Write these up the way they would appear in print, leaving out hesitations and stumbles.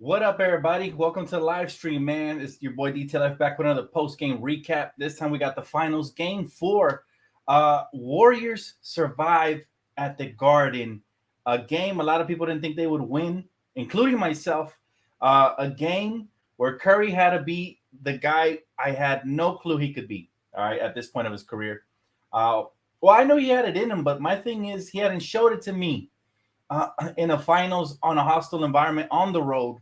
What up, everybody? Welcome to the live stream, man. It's your boy DtLF back with another post-game recap. This time we got the finals, game 4. Warriors survive at the Garden. A game a lot of people didn't think they would win, including myself. A game where Curry had to beat the guy I had no clue he could beat, all right, at this point of his career. Well, I know he had it in him, but my thing is he hadn't showed it to me in a finals on a hostile environment on the road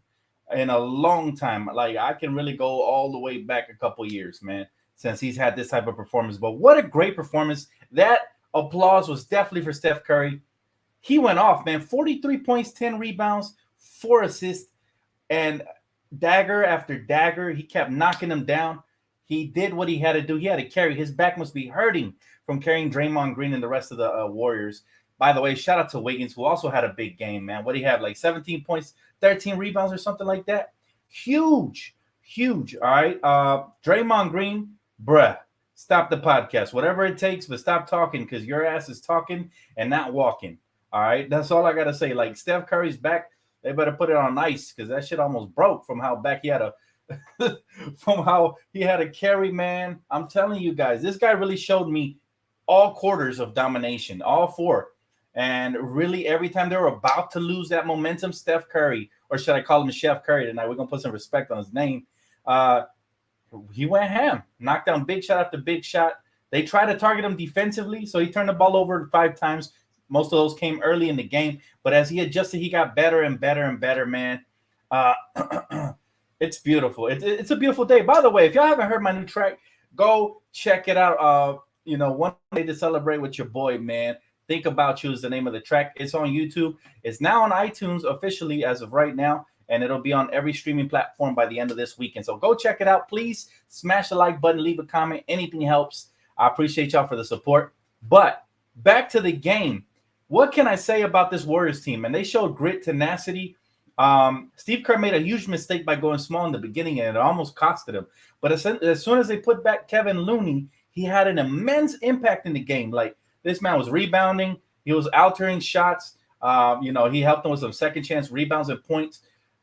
in a long time. Like I can really go all the way back a couple years, man, since he's had this type of performance. But what a great performance. That applause was definitely for Steph Curry. He went off, man. 43 points, 10 rebounds, 4 assists, and dagger after dagger. He kept knocking them down. He did what he had to do. He had to carry. His back must be hurting from carrying Draymond Green and the rest of the Warriors. By the way, shout out to Wiggins, who also had a big game, man. What do he have? Like 17 points, 13 rebounds or something like that? Huge. All right. Draymond Green, bruh, stop the podcast. Whatever it takes, but stop talking because your ass is talking and not walking. All right. That's all I got to say. Like Steph Curry's back, they better put it on ice because that shit almost broke from how back he had a from how he had a carry, man. I'm telling you guys, this guy really showed me all quarters of domination, all 4. And really, every time they were about to lose that momentum, Steph Curry, or should I call him Chef Curry tonight? We're going to put some respect on his name. He went ham, knocked down big shot after big shot. They tried to target him defensively, so he turned the ball over 5 times. Most of those came early in the game. But as he adjusted, he got better and better and better, man. It's beautiful. It's a beautiful day. By the way, if y'all haven't heard my new track, go check it out. One day to celebrate with your boy, man. Think About You is the name of the track. It's on YouTube. It's now on iTunes officially as of right now, and it'll be on every streaming platform by the end of this weekend. So go check it out. Please smash the like button, leave a comment. Anything helps. I appreciate y'all for the support. But back to the game. What can I say about this Warriors team? And they showed grit, tenacity. Steve Kerr made a huge mistake by going small in the beginning, and it almost costed him. But as soon as they put back Kevin Looney, he had an immense impact in the game. Like, this man was rebounding. He was altering shots. He helped them with some second chance rebounds and points.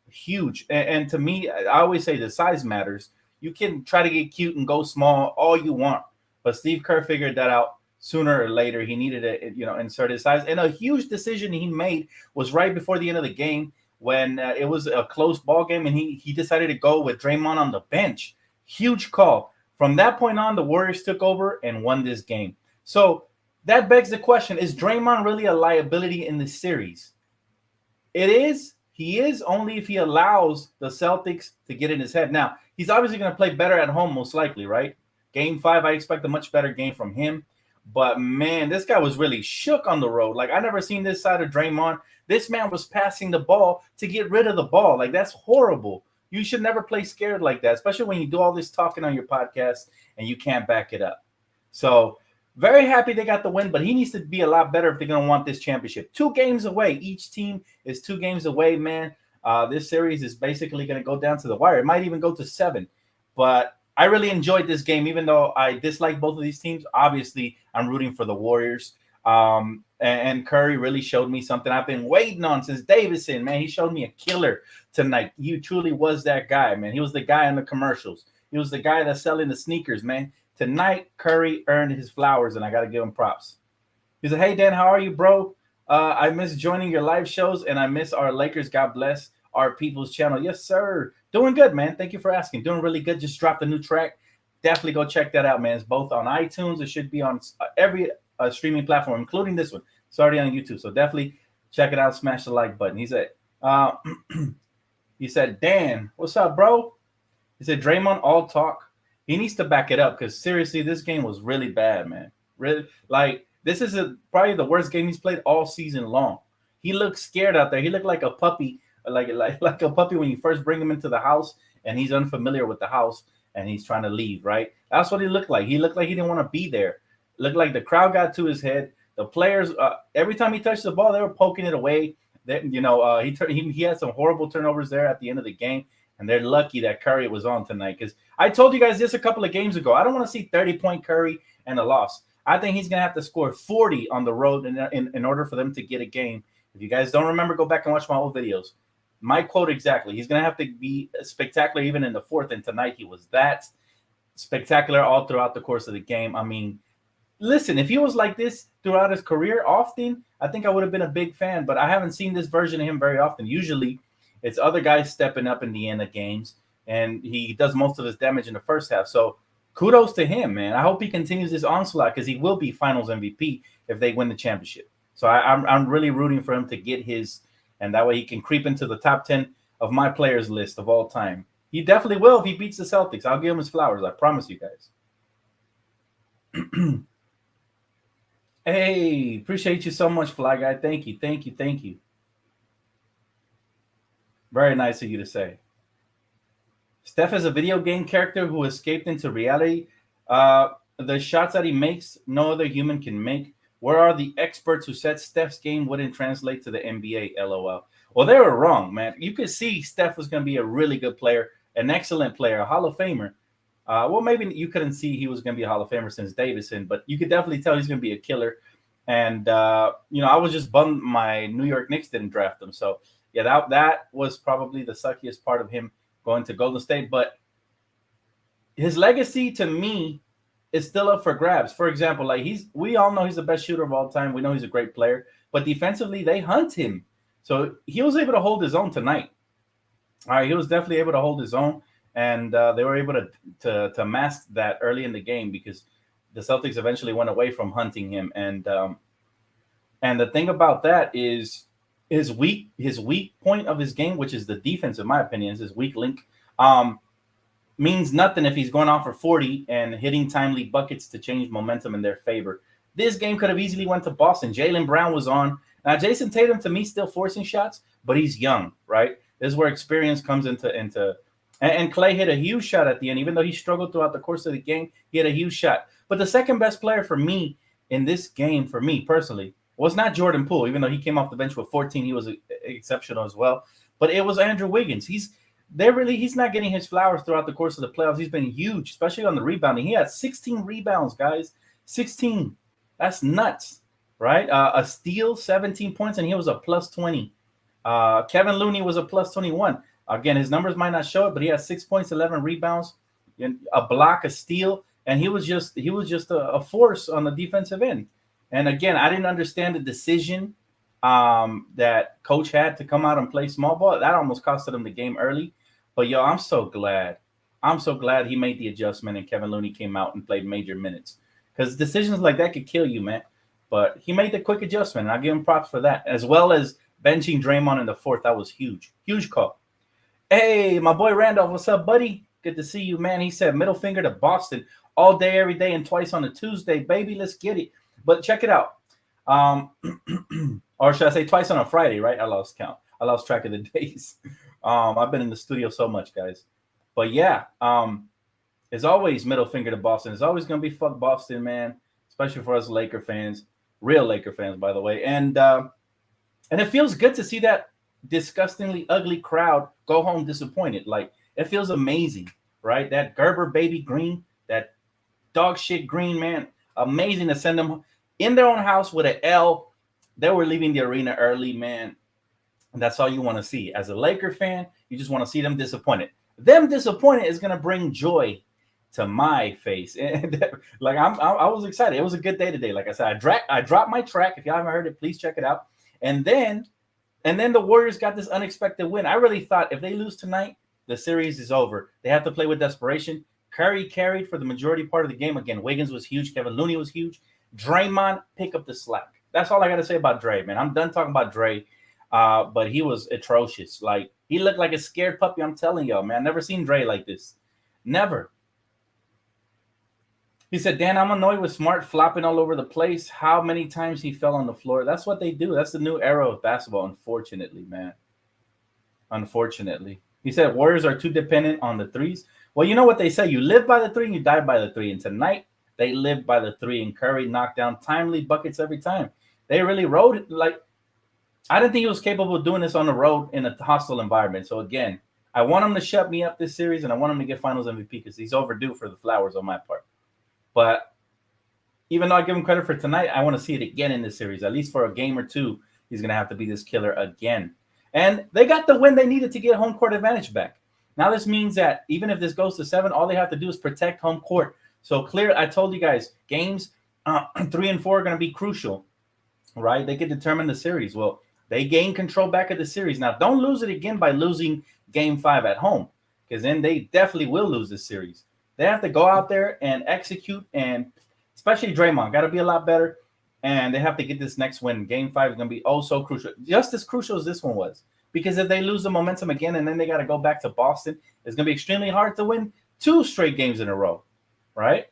Huge. And to me, I always say the size matters. You can try to get cute and go small all you want. But Steve Kerr figured that out sooner or later. He needed to, insert his size. And a huge decision he made was right before the end of the game when it was a close ball game, and he decided to go with Draymond on the bench. Huge call. From that point on, the Warriors took over and won this game. So that begs the question, is Draymond really a liability in this series? It is. He is only if he allows the Celtics to get in his head. Now, he's obviously going to play better at home, most likely, right? Game 5, I expect a much better game from him. But, man, this guy was really shook on the road. Like, I never seen this side of Draymond. This man was passing the ball to get rid of the ball. Like, that's horrible. You should never play scared like that, especially when you do all this talking on your podcast and you can't back it up. So, very happy they got the win, but he needs to be a lot better if they're going to want this championship. 2 games away. Each team is 2 games away, man. This series is basically going to go down to the wire. It might even go to 7. But I really enjoyed this game, even though I dislike both of these teams. Obviously, I'm rooting for the Warriors. And Curry really showed me something I've been waiting on since Davidson, man. He showed me a killer tonight. He truly was that guy, man. He was the guy in the commercials. He was the guy that's selling the sneakers, man. Tonight, Curry earned his flowers, and I got to give him props. He said, hey, Dan, how are you, bro? I miss joining your live shows, and I miss our Lakers. God bless our people's channel. Yes, sir. Doing good, man. Thank you for asking. Doing really good. Just dropped a new track. Definitely go check that out, man. It's both on iTunes. It should be on every streaming platform, including this one. It's already on YouTube, so definitely check it out. Smash the like button. He said, Dan, what's up, bro? He said, Draymond, all talk. He needs to back it up because, seriously, this game was really bad, man. Really, like, this is probably the worst game he's played all season long. He looked scared out there. He looked like a puppy, like a puppy when you first bring him into the house and he's unfamiliar with the house and he's trying to leave, right? That's what he looked like. He looked like he didn't want to be there. Looked like the crowd got to his head. The players, every time he touched the ball, they were poking it away. He had some horrible turnovers there at the end of the game. And they're lucky that Curry was on tonight because I told you guys this a couple of games ago. I don't want to see 30-point Curry and a loss. I think he's going to have to score 40 on the road in order for them to get a game. If you guys don't remember, go back and watch my old videos. My quote exactly. He's going to have to be spectacular even in the fourth. And tonight he was that spectacular all throughout the course of the game. I mean, listen, if he was like this throughout his career often, I think I would have been a big fan. But I haven't seen this version of him very often. Usually it's other guys stepping up in the end of games, and he does most of his damage in the first half. So kudos to him, man. I hope he continues this onslaught because he will be finals MVP if they win the championship. So I'm really rooting for him to get his, and that way he can creep into the top 10 of my players list of all time. He definitely will if he beats the Celtics. I'll give him his flowers. I promise you guys. Hey, appreciate you so much, Fly Guy. Thank you, thank you, thank you. Very nice of you to say. Steph is a video game character who escaped into reality. The shots that he makes, no other human can make. Where are the experts who said Steph's game wouldn't translate to the NBA? LOL. Well, they were wrong, man. You could see Steph was going to be a really good player, an excellent player, a Hall of Famer. Well, maybe you couldn't see he was going to be a Hall of Famer since Davidson, but you could definitely tell he's going to be a killer. And, I was just bummed my New York Knicks didn't draft him. So, yeah, that was probably the suckiest part of him going to Golden State. But his legacy, to me, is still up for grabs. For example, like we all know he's the best shooter of all time. We know he's a great player, but defensively they hunt him. So he was able to hold his own tonight. All right, he was definitely able to hold his own, and they were able to mask that early in the game because the Celtics eventually went away from hunting him. And the thing about that is his weak point of his game, which is the defense, in my opinion, is his weak link. Means nothing if he's going off for 40 and hitting timely buckets to change momentum in their favor. This game could have easily went to Boston. Jaylen Brown was on. Now, Jason Tatum, to me, still forcing shots, but he's young, right? This is where experience comes into and Clay hit a huge shot at the end. Even though he struggled throughout the course of the game, he had a huge shot. But the second best player for me in this game, for me personally, was not Jordan Poole. Even though he came off the bench with 14, he was exceptional as well. But it was Andrew Wiggins. He's not getting his flowers throughout the course of the playoffs. He's been huge, especially on the rebounding. He had 16 rebounds, guys. 16. That's nuts, right? A steal, 17 points, and he was a plus 20. Kevin Looney was a plus 21. Again, his numbers might not show it, but he had 6 points, 11 rebounds, a block, a steal, and he was just a force on the defensive end. And again, I didn't understand the decision that coach had to come out and play small ball. That almost costed him the game early. But yo, I'm so glad he made the adjustment and Kevin Looney came out and played major minutes, because decisions like that could kill you, man. But he made the quick adjustment, and I give him props for that, as well as benching Draymond in the fourth. That was huge call. Hey, my boy Randolph, what's up, buddy? Good to see you, man. He said middle finger to Boston all day, every day, and twice on a Tuesday, baby. Let's get it. But check it out. Or should I say twice on a Friday, right? I lost count. I lost track of the days. I've been in the studio so much, guys. But yeah, it's always middle finger to Boston. It's always going to be fuck Boston, man, especially for us Laker fans, real Laker fans, by the way. And it feels good to see that disgustingly ugly crowd go home disappointed. Like, it feels amazing, right? That Gerber baby green, that dog shit green, man, amazing to send them in their own house with an L. They were leaving the arena early, man. And that's all you want to see. As a Laker fan, you just want to see them disappointed. Them disappointed is going to bring joy to my face. And like, I was excited. It was a good day today. Like I said, I dropped my track. If y'all haven't heard it, please check it out. And then the Warriors got this unexpected win. I really thought if they lose tonight, the series is over. They have to play with desperation. Curry carried for the majority part of the game. Again, Wiggins was huge. Kevin Looney was huge. Draymond, pick up the slack. That's all I got to say about Dre, man. I'm done talking about Dre. But he was atrocious. Like, he looked like a scared puppy. I'm telling y'all, man. Never seen Dre like this. Never. He said, Dan, I'm annoyed with Smart flopping all over the place. How many times he fell on the floor? That's what they do. That's the new era of basketball, unfortunately, man. Unfortunately. He said Warriors are too dependent on the threes. Well, you know what they say. You live by the three and you die by the three. And tonight, they lived by the three. And Curry knocked down timely buckets every time. They really rode it. Like, I didn't think he was capable of doing this on the road in a hostile environment. So, again, I want him to shut me up this series, and I want him to get finals MVP because he's overdue for the flowers on my part. But even though I give him credit for tonight, I want to see it again in this series. At least for a game or two, he's going to have to be this killer again. And they got the win they needed to get home court advantage back. Now this means that even if this goes to 7, all they have to do is protect home court. So clear, I told you guys, games 3 and 4 are going to be crucial, right? They could determine the series. Well, they gain control back of the series. Now, don't lose it again by losing game 5 at home, because then they definitely will lose this series. They have to go out there and execute, and especially Draymond got to be a lot better. And they have to get this next win. Game 5 is going to be oh so crucial, just as crucial as this one was. Because if they lose the momentum again and then they got to go back to Boston, it's going to be extremely hard to win 2 straight games in a row, right?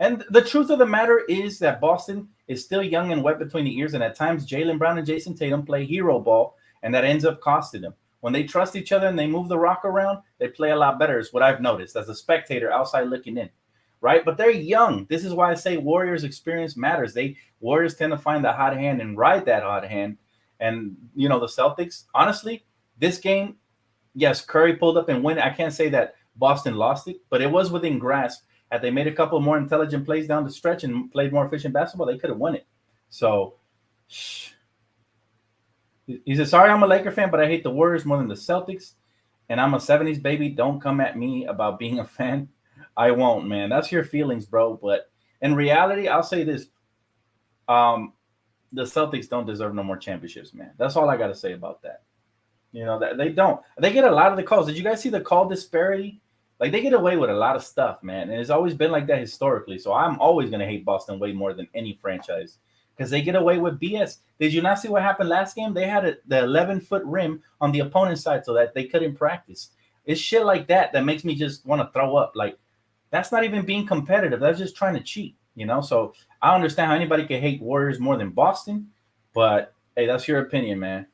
And the truth of the matter is that Boston is still young and wet between the ears, and at times Jaylen Brown and Jason Tatum play hero ball, and that ends up costing them. When they trust each other and they move the rock around, they play a lot better, is what I've noticed as a spectator outside looking in, right? But they're young. This is why I say Warriors' experience matters. Warriors tend to find the hot hand and ride that hot hand. And, the Celtics, honestly, this game, yes, Curry pulled up and win. I can't say that Boston lost it, but it was within grasp. Had they made a couple more intelligent plays down the stretch and played more efficient basketball, they could have won it. So he said, sorry, I'm a Laker fan, but I hate the Warriors more than the Celtics. And I'm a 70s baby. Don't come at me about being a fan. I won't, man. That's your feelings, bro. But in reality, I'll say this. The Celtics don't deserve no more championships, man. That's all I got to say about that. That they don't. They get a lot of the calls. Did you guys see the call disparity? Like, they get away with a lot of stuff, man. And it's always been like that historically. So I'm always going to hate Boston way more than any franchise because they get away with BS. Did you not see what happened last game? They had the 11-foot rim on the opponent's side so that they couldn't practice. It's shit like that makes me just want to throw up. Like, that's not even being competitive. That's just trying to cheat, So I understand how anybody can hate Warriors more than Boston. But, hey, that's your opinion, man.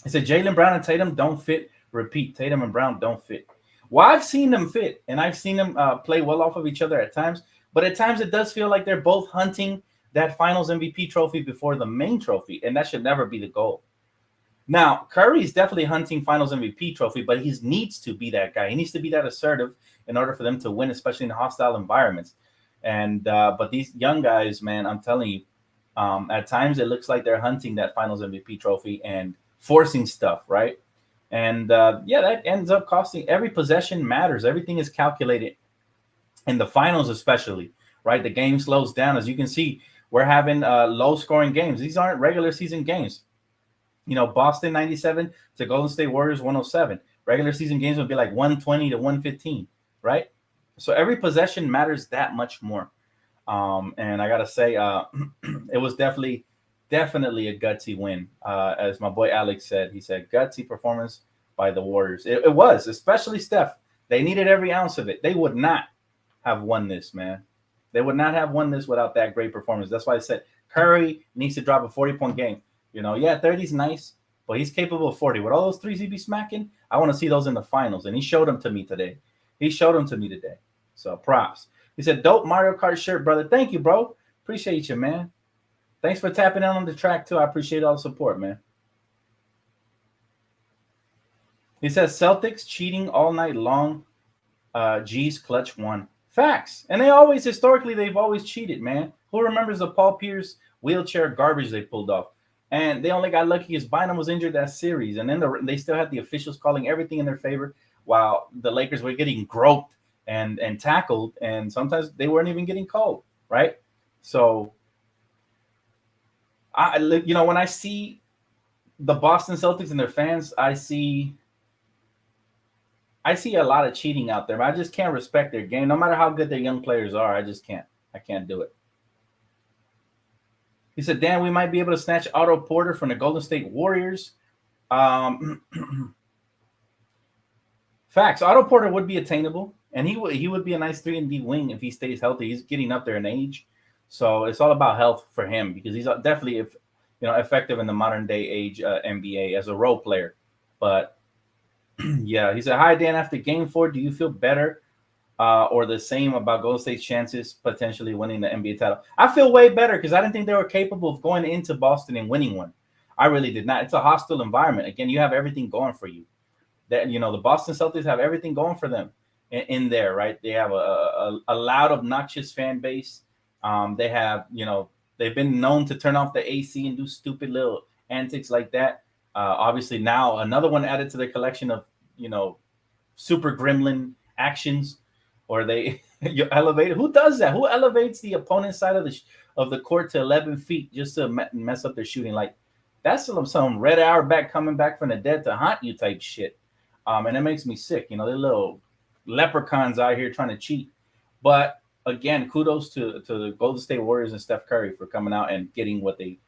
I said Jaylen Brown and Tatum don't fit. Repeat, Tatum and Brown don't fit. Well, I've seen them fit, and I've seen them play well off of each other at times. But at times it does feel like they're both hunting that Finals MVP trophy before the main trophy, and that should never be the goal. Now, Curry's definitely hunting Finals MVP trophy, but he needs to be that guy. He needs to be that assertive in order for them to win, especially in hostile environments. And but these young guys, man, I'm telling you, at times it looks like they're hunting that Finals MVP trophy and forcing stuff, right? And that ends up costing. Every possession matters. Everything is calculated in the finals, especially, right? The game slows down. As you can see, we're having low-scoring games. These aren't regular season games. Boston 97 to Golden State Warriors 107. Regular season games would be like 120 to 115, right? So every possession matters that much more. And I got to say, it was definitely a gutsy win. As my boy Alex said, he said, gutsy performance by the Warriors. It was, especially Steph. They needed every ounce of it. They would not have won this, man. They would not have won this without that great performance. That's why I said Curry needs to drop a 40-point game. 30's nice, but he's capable of 40. With all those threes he be smacking, I want to see those in the finals. And he showed them to me today. So props. He said, dope Mario Kart shirt, brother. Thank you, bro. Appreciate you, man. Thanks for tapping in on the track, too. I appreciate all the support, man. He says, Celtics cheating all night long. G's clutch won. Facts. And they've always cheated, man. Who remembers the Paul Pierce wheelchair garbage they pulled off? And they only got lucky because Bynum was injured that series. And then they still had the officials calling everything in their favor while the Lakers were getting groped and tackled. And sometimes they weren't even getting called, right? So, when I see the Boston Celtics and their fans, I see a lot of cheating out there. I just can't respect their game. No matter how good their young players are, I just can't. I can't do it. He said, Dan, we might be able to snatch Otto Porter from the Golden State Warriors. Facts. Otto Porter would be attainable, and he would be a nice 3-and-D wing if he stays healthy. He's getting up there in age. So it's all about health for him because he's definitely, effective in the modern day age NBA as a role player. But yeah, he said, hi, Dan, after game 4, do you feel better or the same about Golden State's chances potentially winning the NBA title? I feel way better because I didn't think they were capable of going into Boston and winning one. I really did not. It's a hostile environment. Again, you have everything going for you. That the Boston Celtics have everything going for them in there, right? They have a loud, obnoxious fan base. They have, they've been known to turn off the AC and do stupid little antics like that. Obviously, now another one added to their collection of super gremlin actions, or they you elevate. Who does that? Who elevates the opponent's side of the court to 11 feet just to mess up their shooting? Like that's some red hour back coming back from the dead to haunt you type shit. And it makes me sick. They're little leprechauns out here trying to cheat. But again, kudos to the Golden State Warriors and Steph Curry for coming out and getting what they,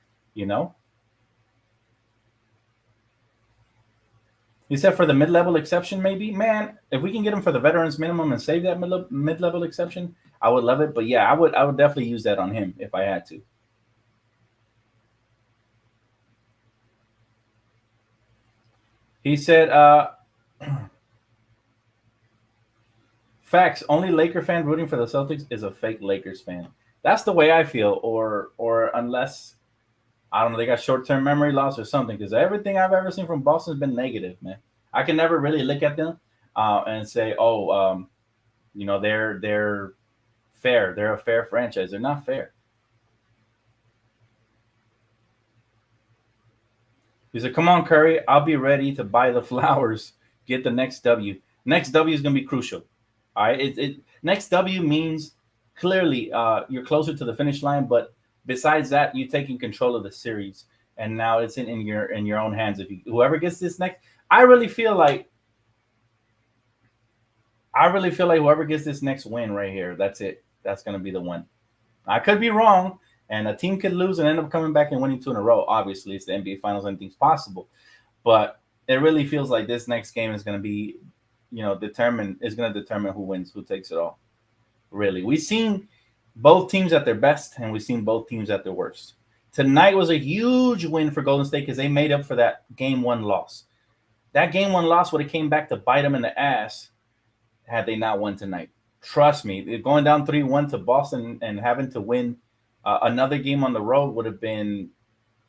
He said for the mid-level exception, maybe. Man, if we can get him for the veterans minimum and save that mid-level exception, I would love it. But yeah, I would definitely use that on him if I had to. He said, facts, only Laker fan rooting for the Celtics is a fake Lakers fan. That's the way I feel, or unless, I don't know, they got short-term memory loss or something, because everything I've ever seen from Boston has been negative, man. I can never really look at them and say, they're fair. They're a fair franchise. They're not fair. He said, come on, Curry. I'll be ready to buy the flowers. Get the next W. Next W is going to be crucial. All right. Next W means clearly you're closer to the finish line, but besides that, you're taking control of the series, and now it's in your own hands. If whoever gets this next, I really feel like whoever gets this next win right here, that's it. That's going to be the one. I could be wrong, and a team could lose and end up coming back and winning 2 in a row. Obviously, it's the NBA Finals; anything's possible. But it really feels like this next game is going to be, determine who wins, who takes it all. Really, we've seen both teams at their best, and we've seen both teams at their worst. Tonight was a huge win for Golden State because they made up for that Game 1 loss. That Game 1 loss would have came back to bite them in the ass had they not won tonight. Trust me, going down 3-1 to Boston and having to win another game on the road would have been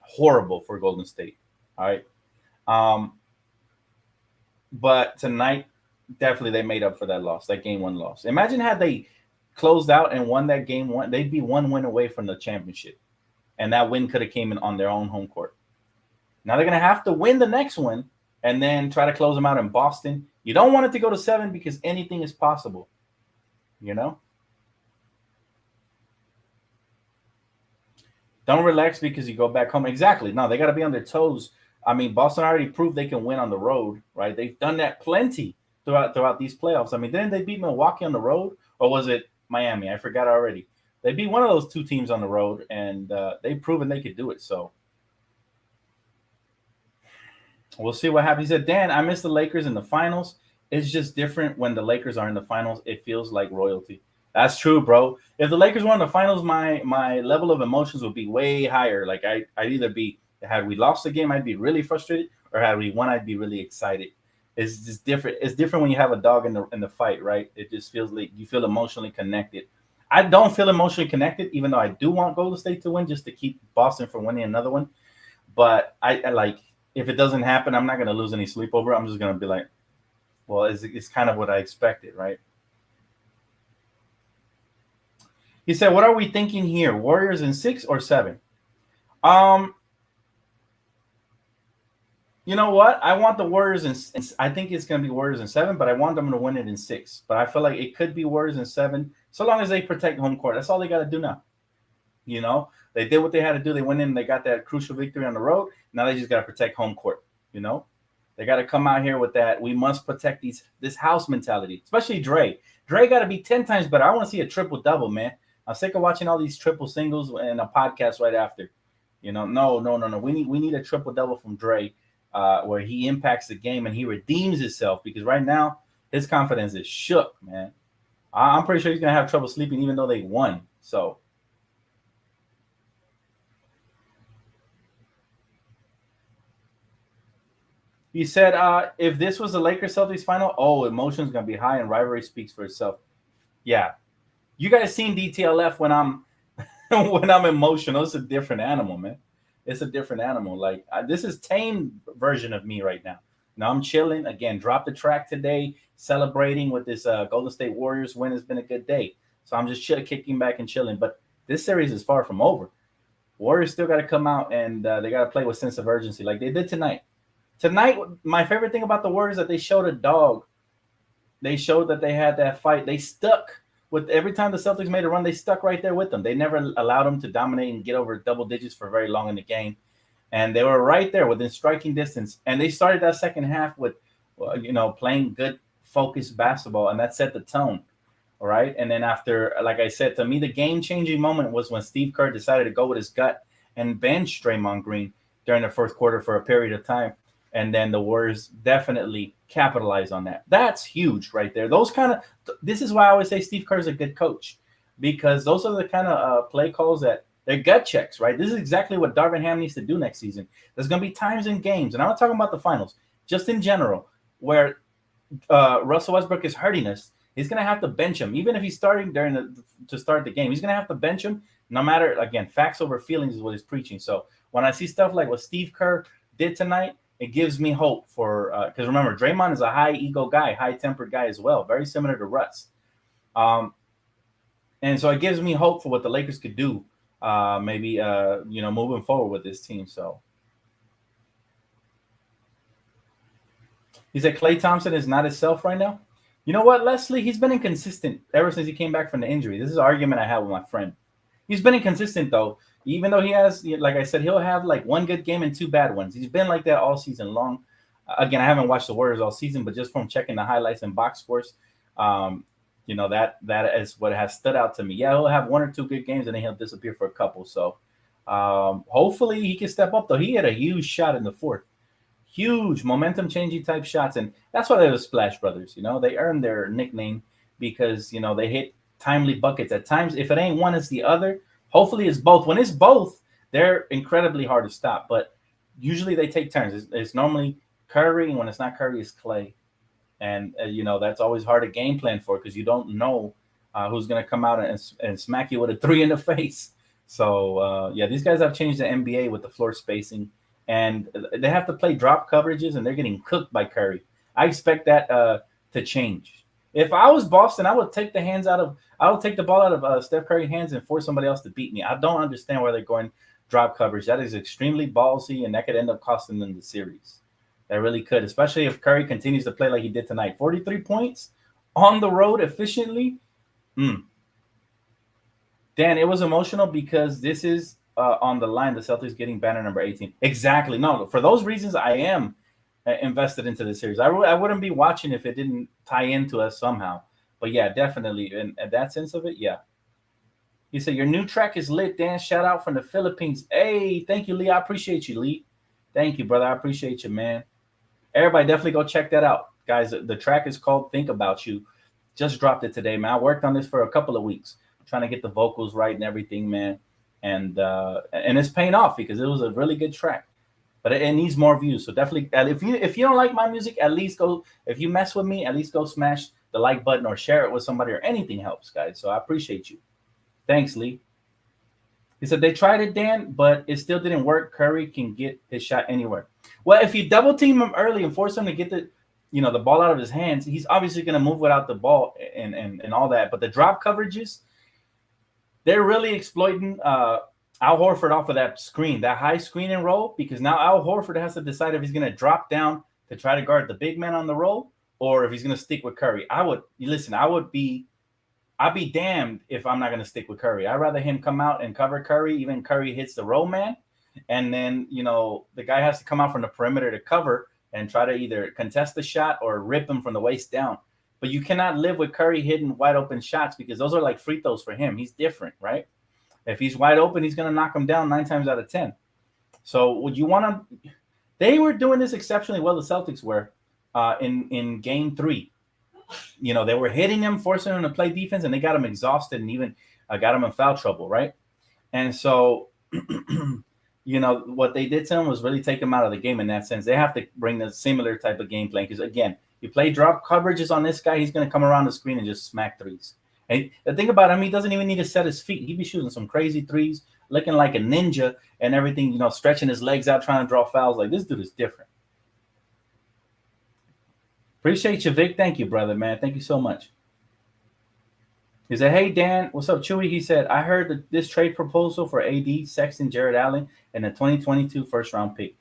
horrible for Golden State. All right. But tonight, definitely they made up for that loss, that Game 1 loss. Imagine had they closed out and won that Game 1, they'd be 1 win away from the championship. And that win could have came in on their own home court. Now they're going to have to win the next one and then try to close them out in Boston. You don't want it to go to 7 because anything is possible. Don't relax because you go back home. Exactly. No, they got to be on their toes. I mean, Boston already proved they can win on the road, right? They've done that plenty throughout these playoffs. I mean, didn't they beat Milwaukee on the road? Or was it Miami? I forgot already. They beat one of those 2 teams on the road, and they've proven they could do it. So we'll see what happens. He said, Dan, I miss the Lakers in the finals. It's just different when the Lakers are in the finals. It feels like royalty. That's true, bro. If the Lakers were in the finals, my level of emotions would be way higher. Like I'd either be, had we lost the game, I'd be really frustrated, or had we won, I'd be really excited. It's just different. It's different when you have a dog in the fight, right? It just feels like you feel emotionally connected. I don't feel emotionally connected, even though I do want Golden State to win just to keep Boston from winning another one. But I like, if it doesn't happen, I'm not going to lose any sleep over it. I'm just going to be like, well, it's kind of what I expected, right? He said, what are we thinking here? Warriors in 6 or 7? You know what? I want the Warriors in I think it's going to be Warriors in 7, but I want them to win it in 6. But I feel like it could be Warriors in 7, so long as they protect home court. That's all they got to do now. They did what they had to do. They went in and they got that crucial victory on the road. Now they just got to protect home court. They got to come out here with that. We must protect this house mentality, especially Dre. Dre got to be 10 times better. I want to see a triple-double, man. I'm sick of watching all these triple singles and a podcast right after. No. We need a triple-double from Dre where he impacts the game and he redeems himself, because right now his confidence is shook, man. I'm pretty sure he's going to have trouble sleeping even though they won. So he said, if this was the Lakers Celtics final, emotion's going to be high and rivalry speaks for itself. Yeah. You guys seen DtLF when I'm when I'm emotional. It's a different animal, man. It's a different animal. Like this is tame version of me right now. Now I'm chilling. Again, dropped the track today, celebrating with this Golden State Warriors win. It's been a good day. So I'm just kicking back and chilling. But this series is far from over. Warriors still got to come out and they got to play with sense of urgency like they did tonight. Tonight, my favorite thing about the Warriors is that they showed a dog. They showed that they had that fight. They stuck with every time the Celtics made a run. They stuck right there with them. They never allowed them to dominate and get over double digits for very long in the game, and they were right there within striking distance. And they started that second half with, playing good, focused basketball, and that set the tone. All right, and then after, like I said, to me, the game-changing moment was when Steve Kerr decided to go with his gut and bench Draymond Green during the first quarter for a period of time. And then the Warriors definitely capitalize on that. That's huge right there. This is why I always say Steve Kerr is a good coach, because those are the kind of play calls that they're gut checks, right? This is exactly what Darvin Ham needs to do next season. There's going to be times in games, and I'm not talking about the finals, just in general, where Russell Westbrook is hurting us. He's going to have to bench him, even if he's starting to start the game. He's going to have to bench him, no matter, again, facts over feelings is what he's preaching. So when I see stuff like what Steve Kerr did tonight, it gives me hope for, because remember, Draymond is a high ego guy, high tempered guy as well, very similar to Russ. And so it gives me hope for what the Lakers could do, maybe moving forward with this team. So he said Klay Thompson is not himself right now. You know what, Leslie? He's been inconsistent ever since he came back from the injury. This is an argument I had with my friend. He's been inconsistent, though. Even though he has, like I said, he'll have like one good game and two bad ones. He's been like that all season long. Again, I haven't watched the Warriors all season, but just from checking the highlights and box scores, that is what has stood out to me. Yeah, he'll have one or two good games, and then he'll disappear for a couple. So hopefully he can step up, though. He had a huge shot in the fourth. Huge momentum-changing type shots, and that's why they're the Splash Brothers. They earned their nickname because, they hit timely buckets. At times, if it ain't one, it's the other. Hopefully it's both. When it's both, they're incredibly hard to stop, but usually they take turns. It's normally Curry, and when it's not Curry, it's Klay. And, that's always hard to game plan for because you don't know who's going to come out and smack you with a three in the face. So, these guys have changed the NBA with the floor spacing, and they have to play drop coverages, and they're getting cooked by Curry. I expect that to change. If I was Boston, I would take the ball out of Steph Curry's hands and force somebody else to beat me. I don't understand why they're going drop coverage. That is extremely ballsy, and that could end up costing them the series. That really could, especially if Curry continues to play like he did tonight. 43 points on the road efficiently. Dan, it was emotional because this is on the line. The Celtics getting banner number 18. Exactly. No, for those reasons, I am invested into the series. I wouldn't be watching if it didn't tie into us somehow. But yeah, definitely. In that sense of it, yeah. He said, your new track is lit, Dan. Shout out from the Philippines. Hey, thank you, Lee. I appreciate you, Lee. Thank you, brother. I appreciate you, man. Everybody definitely go check that out. Guys, the track is called Think About You. Just dropped it today, man. I worked on this for a couple of weeks, trying to get the vocals right and everything, man. And it's paying off because it was a really good track. But it needs more views. So definitely, if you don't like my music, at least go, if you mess with me, at least go smash the like button or share it with somebody, or anything helps, guys. So I appreciate you. Thanks, Lee. He said they tried it, Dan, but it still didn't work. Curry can get his shot anywhere. Well, if you double team him early and force him to get the ball out of his hands, he's obviously going to move without the ball and all that. But the drop coverages, they're really exploiting Al Horford off of that screen, that high screen and roll, because now Al Horford has to decide if he's going to drop down to try to guard the big man on the roll or if he's going to stick with Curry. I'd be damned if I'm not going to stick with Curry. I'd rather him come out and cover Curry, even Curry hits the roll man. And then, the guy has to come out from the perimeter to cover and try to either contest the shot or rip him from the waist down. But you cannot live with Curry hitting wide open shots because those are like free throws for him. He's different, right? If he's wide open, he's going to knock him down 9 times out of 10. So would you want to – they were doing this exceptionally well, the Celtics were, in Game 3. They were hitting him, forcing him to play defense, and they got him exhausted and even got him in foul trouble, right? And so, what they did to him was really take him out of the game in that sense. They have to bring a similar type of game plan because, again, you play drop coverages on this guy, he's going to come around the screen and just smack threes. And the thing about him, he doesn't even need to set his feet. He'd be shooting some crazy threes, looking like a ninja and everything, stretching his legs out, trying to draw fouls. Like, this dude is different. Appreciate you, Vic. Thank you, brother, man. Thank you so much. He said, hey, Dan, what's up, Chewy? He said, I heard this trade proposal for AD, Sexton, Jared Allen, and the 2022 first-round pick.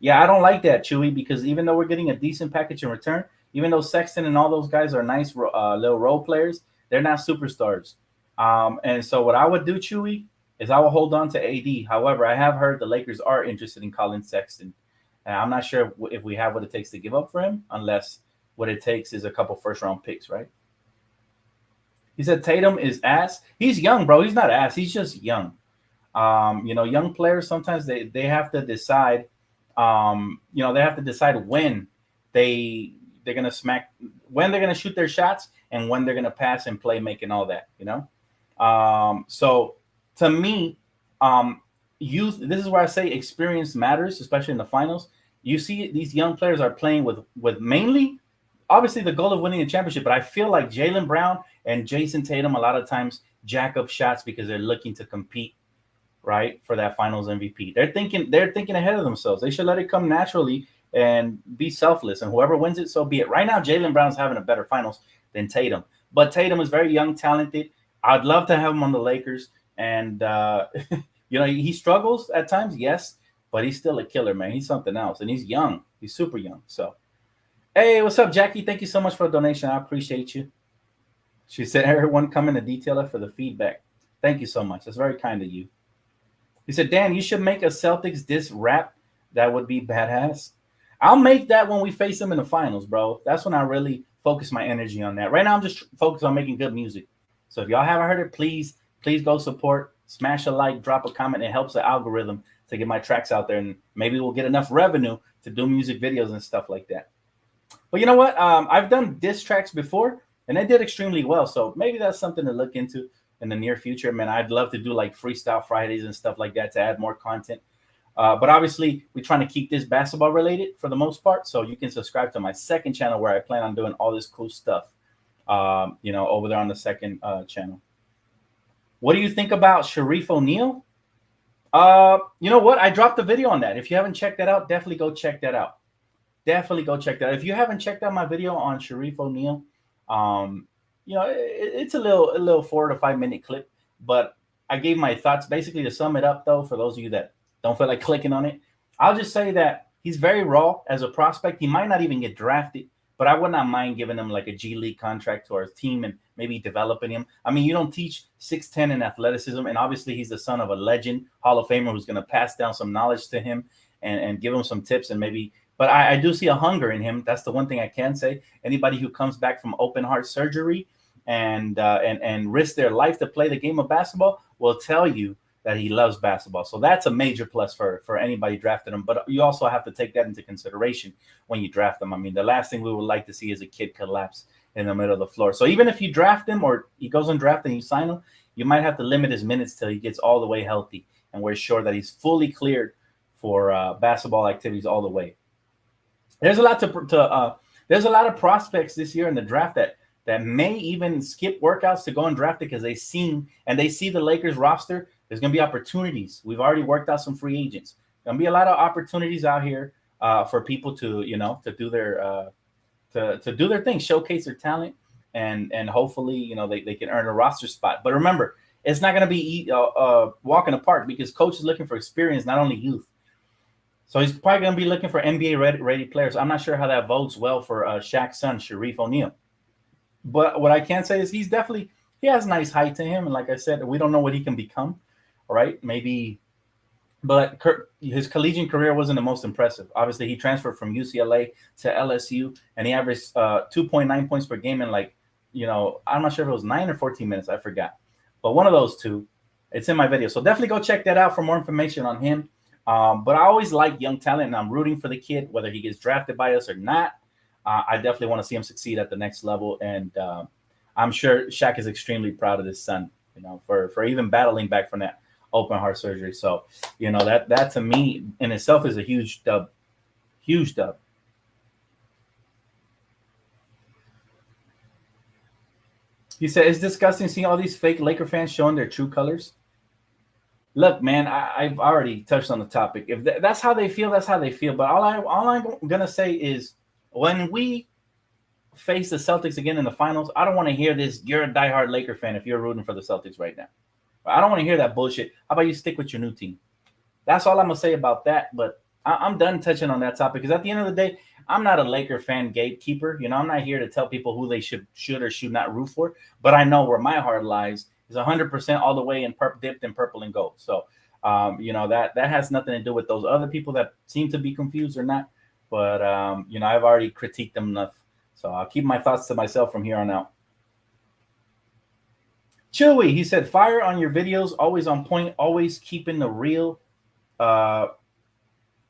Yeah, I don't like that, Chewy, because even though we're getting a decent package in return, even though Sexton and all those guys are nice little role players, they're not superstars. And so what I would do, Chewy, is I will hold on to AD. However, I have heard the Lakers are interested in Colin Sexton. And I'm not sure if we have what it takes to give up for him, unless what it takes is a couple first round picks, right? He said Tatum is ass. He's young, bro. He's not ass. He's just young. Young players sometimes they have to decide. They have to decide when they're gonna smack, when they're gonna shoot their shots, and when they're gonna pass and play, make and all that. So to me, youth. This is where I say experience matters, especially in the finals. You see, these young players are playing with mainly, obviously, the goal of winning the championship. But I feel like Jaylen Brown and Jason Tatum a lot of times jack up shots because they're looking to compete, right, for that Finals MVP. They're thinking ahead of themselves. They should let it come naturally and be selfless. And whoever wins it, so be it. Right now, Jaylen Brown's having a better Finals than Tatum, but Tatum is very young, talented. I'd love to have him on the Lakers, and he struggles at times, yes, but he's still a killer, man. He's something else, and he's young. He's super young. So, hey, what's up, Jackie? Thank you so much for the donation. I appreciate you. She said, everyone coming to DtLF for the feedback. Thank you so much. That's very kind of you. He said, Dan, you should make a Celtics diss rap. That would be badass. I'll make that when we face them in the finals, bro. That's when I really focus my energy on that. Right now, I'm just focused on making good music. So if y'all haven't heard it, please go support. Smash a like, drop a comment. It helps the algorithm to get my tracks out there. And maybe we'll get enough revenue to do music videos and stuff like that. But you know what? I've done diss tracks before, and they did extremely well. So maybe that's something to look into in the near future. Man, I'd love to do like Freestyle Fridays and stuff like that to add more content. But obviously, we're trying to keep this basketball related for the most part. So you can subscribe to my second channel where I plan on doing all this cool stuff, over there on the second channel. What do you think about Sharif O'Neal? You know what? I dropped a video on that. If you haven't checked that out, definitely go check that out. If you haven't checked out my video on Sharif O'Neal, it's a little 4 to 5 minute clip, but I gave my thoughts basically to sum it up, though, for those of you that don't feel like clicking on it. I'll just say that he's very raw as a prospect. He might not even get drafted, but I would not mind giving him like a G League contract to our team and maybe developing him. I mean, you don't teach 6'10" in athleticism, and obviously he's the son of a legend, Hall of Famer, who's going to pass down some knowledge to him and give him some tips and maybe. But I do see a hunger in him. That's the one thing I can say. Anybody who comes back from open heart surgery and risk their life to play the game of basketball will tell you that he loves basketball. So that's a major plus for anybody drafting him. But you also have to take that into consideration when you draft them. I mean, the last thing we would like to see is a kid collapse in the middle of the floor. So even if you draft him or he goes undrafted and you sign him, you might have to limit his minutes till he gets all the way healthy and we're sure that he's fully cleared for basketball activities all the way. There's a lot there's a lot of prospects this year in the draft that may even skip workouts to go and draft it because they see the Lakers roster. There's going to be opportunities. We've already worked out some free agents. Going to be a lot of opportunities out here for people to do their thing, showcase their talent, and hopefully they can earn a roster spot. But remember, it's not going to be walk in the park because coach is looking for experience, not only youth. So he's probably going to be looking for NBA ready players. I'm not sure how that bodes well for Shaq's son, Sharif O'Neal. But what I can say is he has nice height to him. And like I said, we don't know what he can become. All right, maybe. But his collegiate career wasn't the most impressive. Obviously, he transferred from UCLA to LSU, and he averaged 2.9 points per game in I'm not sure if it was 9 or 14 minutes. I forgot. But one of those two. It's in my video. So definitely go check that out for more information on him. But I always like young talent, and I'm rooting for the kid, whether he gets drafted by us or not. I definitely want to see him succeed at the next level, and I'm sure Shaq is extremely proud of his son, for even battling back from that open heart surgery. So, that to me in itself is a huge dub. Huge dub. He said, it's disgusting seeing all these fake Laker fans showing their true colors. Look, man, I've already touched on the topic. If that's how they feel, that's how they feel. But all I'm going to say is when we face the Celtics again in the finals, I don't want to hear this, you're a diehard Laker fan if you're rooting for the Celtics right now. I don't want to hear that bullshit. How about you stick with your new team? That's all I'm going to say about that. But I'm done touching on that topic because at the end of the day, I'm not a Laker fan gatekeeper. You know, I'm not here to tell people who they should or should not root for. But I know where my heart lies is 100% all the way in dipped in purple and gold. So, you know, that has nothing to do with those other people that seem to be confused or not. But you know, I've already critiqued them enough, so I'll keep my thoughts to myself from here on out. Chewy, he said, fire on your videos, always on point, always keeping the real. Uh,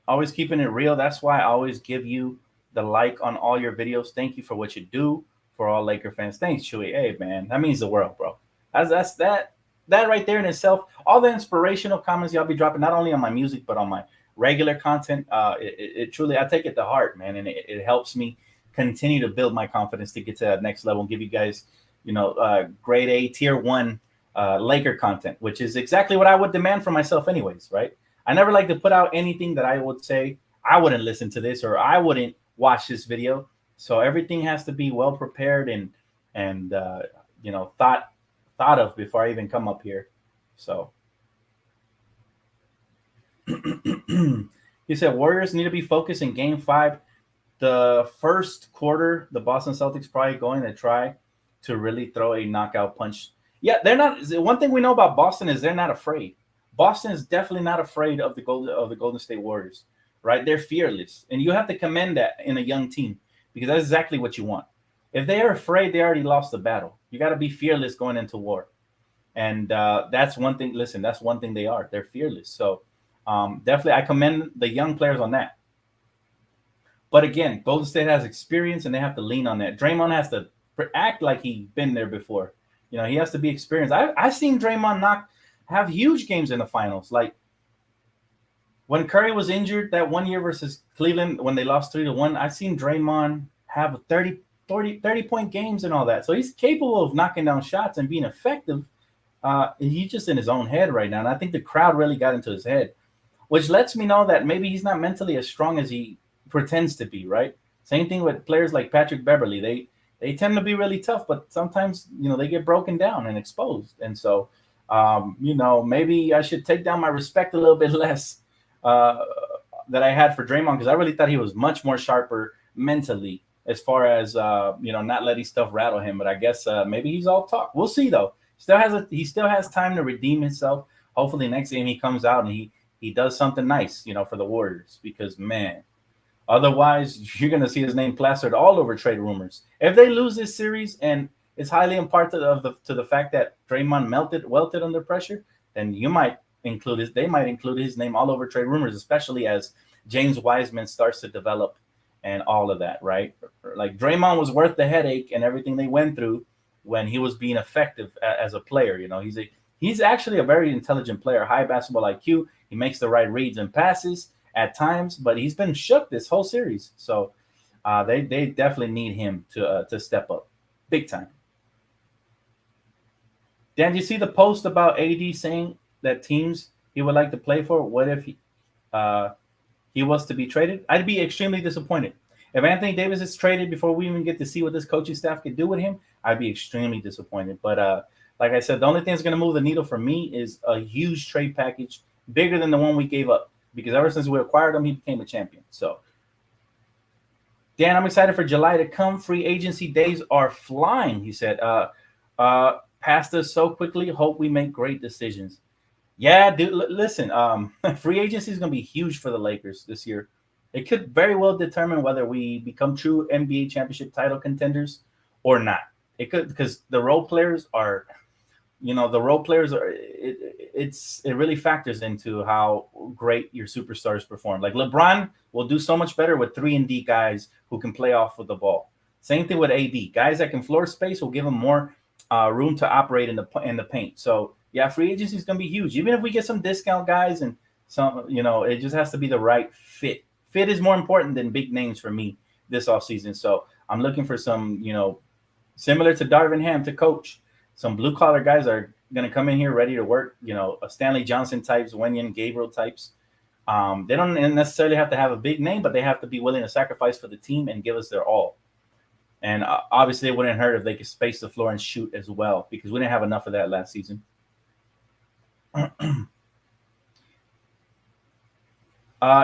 Always keeping it real. That's why I always give you the like on all your videos. Thank you for what you do for all Laker fans. Thanks, Chewy. Hey, man, that means the world, bro. That's that right there in itself. All the inspirational comments y'all be dropping, not only on my music but on my regular content. It truly, I take it to heart, man, and it helps me continue to build my confidence to get to that next level and give you guys, you know, grade A, tier one Laker content, which is exactly what I would demand for myself, anyways, right? I never like to put out anything that I would say I wouldn't listen to this or I wouldn't watch this video. So everything has to be well prepared and you know, thought of before I even come up here. So he said Warriors need to be focused in Game 5. The first quarter, the Boston Celtics probably going to try to really throw a knockout punch. Yeah, they're not. One thing we know about Boston is they're not afraid. Boston is definitely not afraid of the Golden State Warriors, right? They're fearless, and you have to commend that in a young team because that's exactly what you want. If they are afraid, they already lost the battle. You got to be fearless going into war, and that's one thing. Listen, that's one thing they are. They're fearless. So definitely, I commend the young players on that. But again, Golden State has experience, and they have to lean on that. Draymond has to act like he's been there before. You know, he has to be experienced. I've seen Draymond have huge games in the finals. Like when Curry was injured that one year versus Cleveland when they lost 3-1, I've seen Draymond have 30-point games and all that. So he's capable of knocking down shots and being effective. He's just in his own head right now. And I think the crowd really got into his head, which lets me know that maybe he's not mentally as strong as he pretends to be, right? Same thing with players like Patrick Beverly. They tend to be really tough, but sometimes, you know, they get broken down and exposed. And so, you know, maybe I should take down my respect a little bit less that I had for Draymond, because I really thought he was much more sharper mentally as far as, you know, not letting stuff rattle him. But I guess maybe he's all talk. We'll see, though. He still has time to redeem himself. Hopefully next game he comes out and he does something nice, you know, for the Warriors, because, man, otherwise, you're going to see his name plastered all over trade rumors. If they lose this series, and it's highly imparted to the fact that Draymond welted under pressure, then they might include his name all over trade rumors, especially as James Wiseman starts to develop and all of that, right? Like Draymond was worth the headache and everything they went through when he was being effective as a player. You know, he's actually a very intelligent player, high basketball IQ. He makes the right reads and passes at times, but he's been shook this whole series. So they definitely need him to step up big time. Dan, you see the post about AD saying that teams he would like to play for? What if he was to be traded? I'd be extremely disappointed. If Anthony Davis is traded before we even get to see what this coaching staff can do with him, I'd be extremely disappointed. But like I said, the only thing that's going to move the needle for me is a huge trade package, bigger than the one we gave up. Because ever since we acquired him, he became a champion. So, Dan, I'm excited for July to come. Free agency days are flying, he said. Passed us so quickly. Hope we make great decisions. Yeah, dude, listen, free agency is going to be huge for the Lakers this year. It could very well determine whether we become true NBA championship title contenders or not. It could, because the role players are, you know, it really factors into how great your superstars perform. Like LeBron will do so much better with 3-and-D guys who can play off of the ball. Same thing with AD. Guys that can floor space will give him more room to operate in the paint. So yeah, free agency is going to be huge. Even if we get some discount guys and some, you know, it just has to be the right fit. Fit is more important than big names for me this offseason. So I'm looking for some, you know, similar to Darvin Ham to coach. Some blue collar guys are going to come in here ready to work. You know, Stanley Johnson types, Wenyen Gabriel types. They don't necessarily have to have a big name, but they have to be willing to sacrifice for the team and give us their all. And obviously, it wouldn't hurt if they could space the floor and shoot as well, because we didn't have enough of that last season.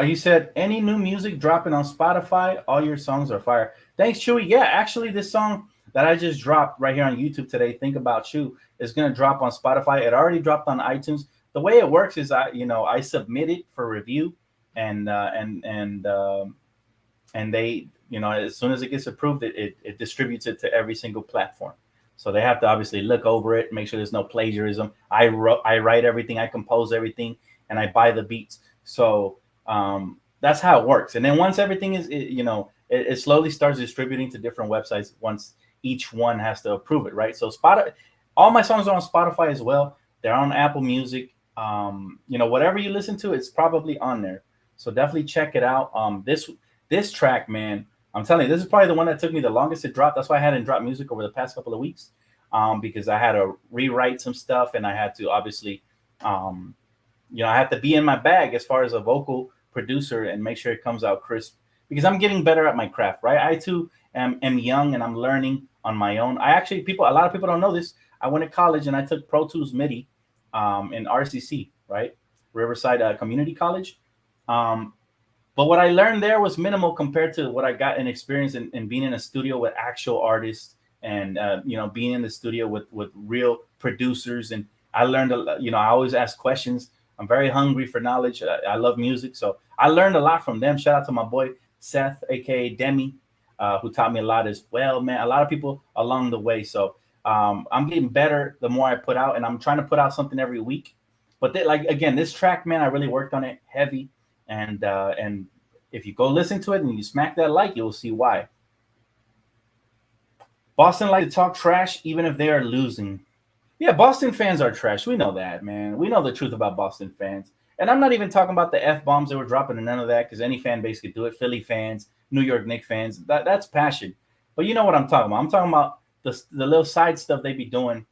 He said, any new music dropping on Spotify? All your songs are fire. Thanks, Chewy. Yeah, actually, this song that I just dropped right here on YouTube today, Think About You, is going to drop on Spotify. It already dropped on iTunes. The way it works is I submit it for review, and they, as soon as it gets approved, it distributes it to every single platform. So they have to obviously look over it, make sure there's no plagiarism. I write everything, I compose everything, and I buy the beats. So that's how it works. And then once everything is, it slowly starts distributing to different websites once each one has to approve it, right? So all my songs are on Spotify as well. They're on Apple Music. Whatever you listen to, it's probably on there. So definitely check it out. This track, man, I'm telling you, this is probably the one that took me the longest to drop. That's why I hadn't dropped music over the past couple of weeks, because I had to rewrite some stuff, and I had to obviously, I have to be in my bag as far as a vocal producer and make sure it comes out crisp, because I'm getting better at my craft, right? I too am young, and I'm learning on my own. A lot of people don't know this. I went to college and I took Pro Tools MIDI in RCC, right? Riverside Community College. But what I learned there was minimal compared to what I got in experience in being in a studio with actual artists, and being in the studio with real producers. And I learned I always ask questions. I'm very hungry for knowledge. I love music, so I learned a lot from them. Shout out to my boy Seth, aka Demi, who taught me a lot as well, man. A lot of people along the way. So I'm getting better the more I put out, and I'm trying to put out something every week. But again, this track, man, I really worked on it heavy. And if you go listen to it and you smack that like, you'll see why. Boston like to talk trash even if they are losing. Yeah, Boston fans are trash. We know that, man. We know the truth about Boston fans. And I'm not even talking about the F-bombs they were dropping and none of that, because any fan base could do it. Philly fans, New York Knicks fans, that's passion. But you know what I'm talking about. I'm talking about the little side stuff they be doing,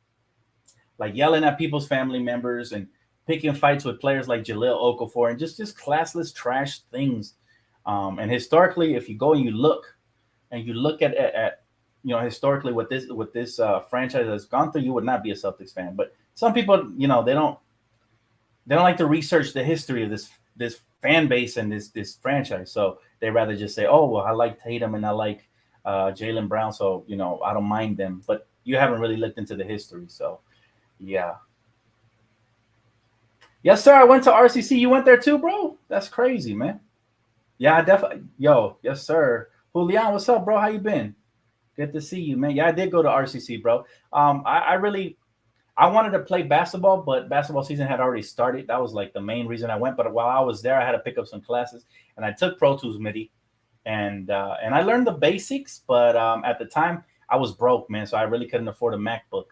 like yelling at people's family members and picking fights with players like Jahlil Okafor, and just classless trash things. And historically, if you go and you look at historically what this franchise has gone through, you would not be a Celtics fan. But some people, they don't like to research the history of this fan base and this franchise. So they rather just say, oh, well, I like Tatum and I like Jaylen Brown, so I don't mind them. But you haven't really looked into the history. So yeah. Yes, sir. I went to RCC. You went there too, bro? That's crazy, man. Yeah, I definitely. Yo, yes, sir. Julian, what's up, bro? How you been? Good to see you, man. Yeah, I did go to RCC, bro. I wanted to play basketball, but basketball season had already started. That was like the main reason I went. But while I was there, I had to pick up some classes, and I took Pro Tools MIDI, and I learned the basics. But at the time, I was broke, man, so I really couldn't afford a MacBook.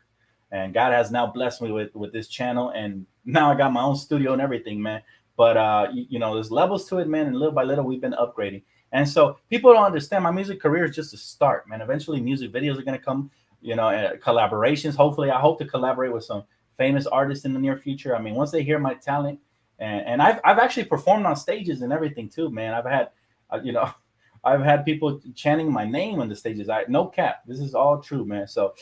And God has now blessed me with this channel, and now I got my own studio and everything, man. But there's levels to it, man, and little by little we've been upgrading. And so people don't understand my music career is just a start, man. Eventually music videos are going to come, collaborations. Hopefully, I hope to collaborate with some famous artists in the near future. I mean, once they hear my talent, and I've actually performed on stages and everything too, man. I've had, I've had people chanting my name on the stages. No cap. This is all true, man. So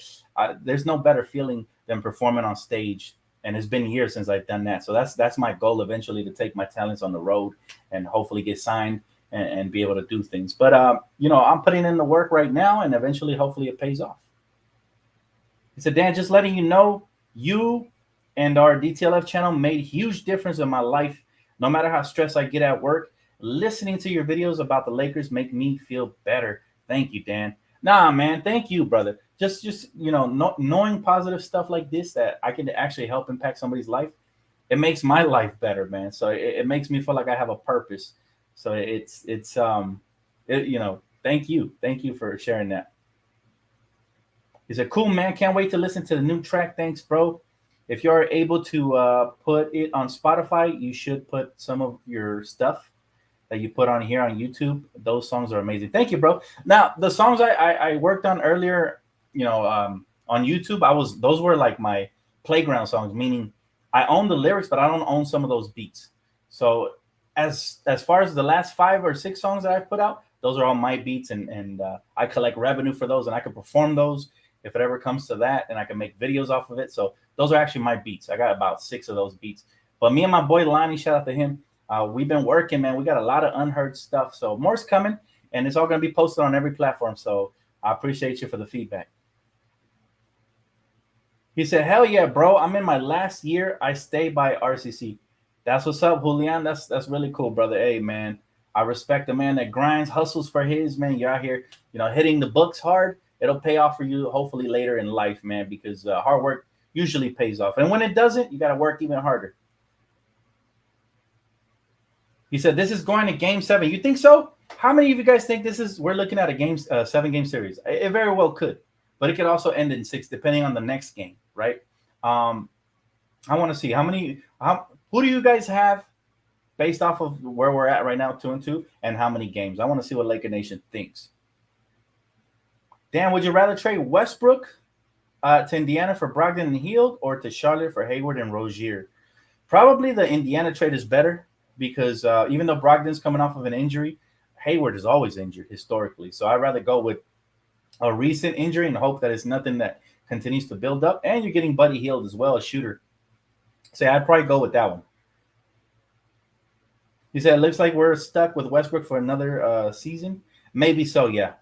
there's no better feeling than performing on stage. And it's been years since I've done that. So that's my goal eventually, to take my talents on the road and hopefully get signed and be able to do things. But, I'm putting in the work right now, and eventually, hopefully it pays off. He said, Dan, just letting you know, you and our DtLF channel made huge difference in my life. No matter how stressed I get at work, listening to your videos about the Lakers make me feel better. Thank you, Dan. Nah, man, thank you, brother. Just knowing positive stuff like this, that I can actually help impact somebody's life, it makes my life better, man. So it makes me feel like I have a purpose. So thank you for sharing that. He said, cool, man. Can't wait to listen to the new track. Thanks, bro. If you're able to put it on Spotify, you should put some of your stuff that you put on here on YouTube. Those songs are amazing. Thank you, bro. Now, the songs I worked on earlier, on YouTube, those were like my playground songs, meaning I own the lyrics, but I don't own some of those beats. So as far as the last 5 or 6 songs that I've put out, those are all my beats, and I collect revenue for those, and I can perform those if it ever comes to that, and I can make videos off of it. So those are actually my beats. I got about 6 of those beats. But me and my boy Lonnie, shout out to him, We've been working, man. We got a lot of unheard stuff. So more's coming, and it's all going to be posted on every platform. So I appreciate you for the feedback. He said, "Hell yeah, bro! I'm in my last year. I stay by RCC. That's what's up, Julian. That's really cool, brother. Hey, man, I respect the man that grinds, hustles for his man. You're out here, hitting the books hard. It'll pay off for you, hopefully later in life, man. Because hard work usually pays off, and when it doesn't, you got to work even harder." He said, "This is going to Game 7. You think so? How many of you guys think we're looking at a 7-game series? It very well could, but it could also end in 6, depending on the next game, right? I want to see who do you guys have based off of where we're at right now, 2-2, and how many games? I want to see what Laker Nation thinks. Dan, would you rather trade Westbrook to Indiana for Brogdon and Hield, or to Charlotte for Hayward and Rozier? Probably the Indiana trade is better, because even though Brogdon's coming off of an injury, Hayward is always injured historically. So I'd rather go with a recent injury and hope that it's nothing that continues to build up. And you're getting Buddy Hield as well, a shooter. So I'd probably go with that one. He said, "It looks like we're stuck with Westbrook for another season." Maybe so, yeah.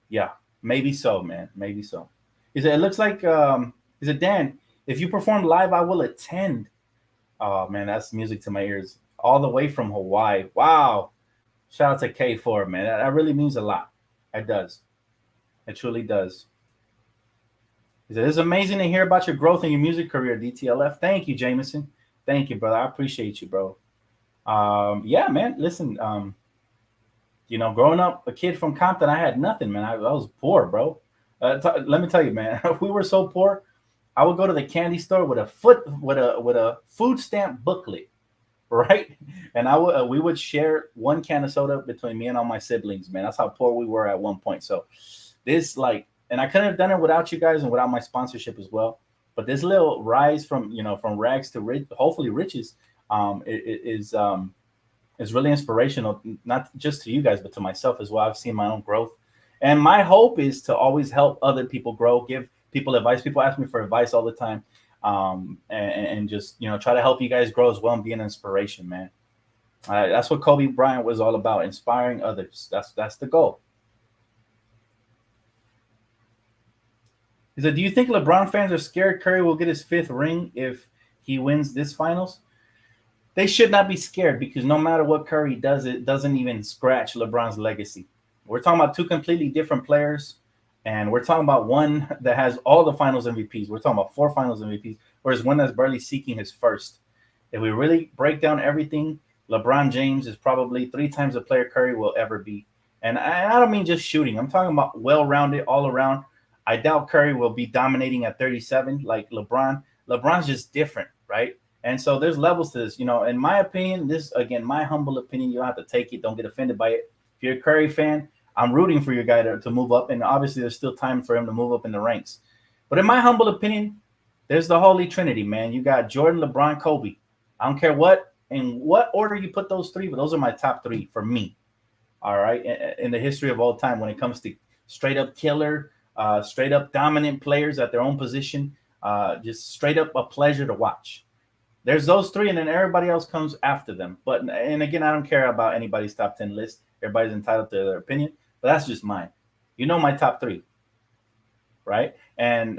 Yeah, maybe so, man. Maybe so. He said, "It looks like," he said, "Dan, if you perform live, I will attend." Oh, man, that's music to my ears. All the way from Hawaii. Wow. Shout out to K4, man. That really means a lot. It does. It truly does. He said, "It's amazing to hear about your growth in your music career, DtLF." Thank you, Jameson. Thank you, brother. I appreciate you, bro. Yeah, man. Listen, growing up a kid from Compton, I had nothing, man. I was poor, bro. Let me tell you, man. We were so poor. I would go to the candy store with a food stamp booklet, right? And we would share one can of soda between me and all my siblings, man. That's how poor we were at one point. So and I couldn't have done it without you guys and without my sponsorship as well. But this little rise from rags to hopefully riches, is really inspirational, not just to you guys, but to myself as well. I've seen my own growth, and my hope is to always help other people grow, give people advice. People ask me for advice all the time, and just try to help you guys grow as well and be an inspiration, man. That's what Kobe Bryant was all about, inspiring others. That's the goal. He said, "Do you think LeBron fans are scared Curry will get his 5th ring if he wins this finals?" They should not be scared, because no matter what Curry does, it doesn't even scratch LeBron's legacy. We're talking about 2 completely different players, and we're talking about one that has all the finals MVPs. We're talking about 4 finals MVPs, whereas one that's barely seeking his first. If we really break down everything, LeBron James is probably 3 times the player Curry will ever be. And I don't mean just shooting. I'm talking about well-rounded, all around. I doubt Curry will be dominating at 37 like LeBron. LeBron's just different, right? And so there's levels to this. In my opinion, this, again, my humble opinion, you don't have to take it. Don't get offended by it. If you're a Curry fan, I'm rooting for your guy to move up. And obviously, there's still time for him to move up in the ranks. But in my humble opinion, there's the Holy Trinity, man. You got Jordan, LeBron, Kobe. I don't care in what order you put those 3, but those are my top 3 for me. All right. In the history of all time, when it comes to straight up killer, straight up dominant players at their own position, just straight up a pleasure to watch. There's those 3, and then everybody else comes after them. And again, I don't care about anybody's top 10 list. Everybody's entitled to their opinion, but that's just mine. My top 3, right? And